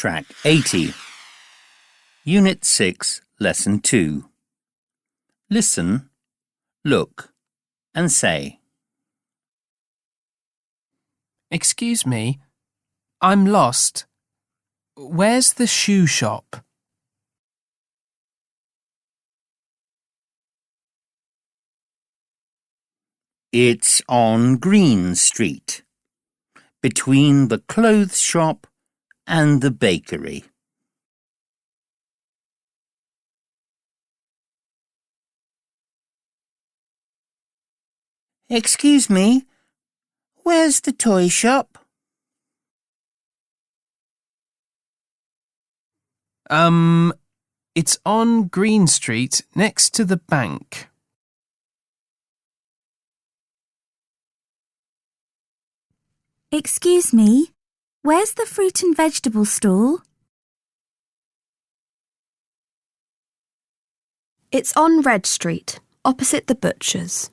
Track 80. Unit 6, Lesson 2. Listen, look, and say. Excuse me, I'm lost. Where's the shoe shop? It's on Green Street, between the clothes shop and the bakery. Excuse me, where's the toy shop? It's on Green Street next to the bank. Excuse me, where's the fruit and vegetable stall? It's on Red Street, opposite the butcher's.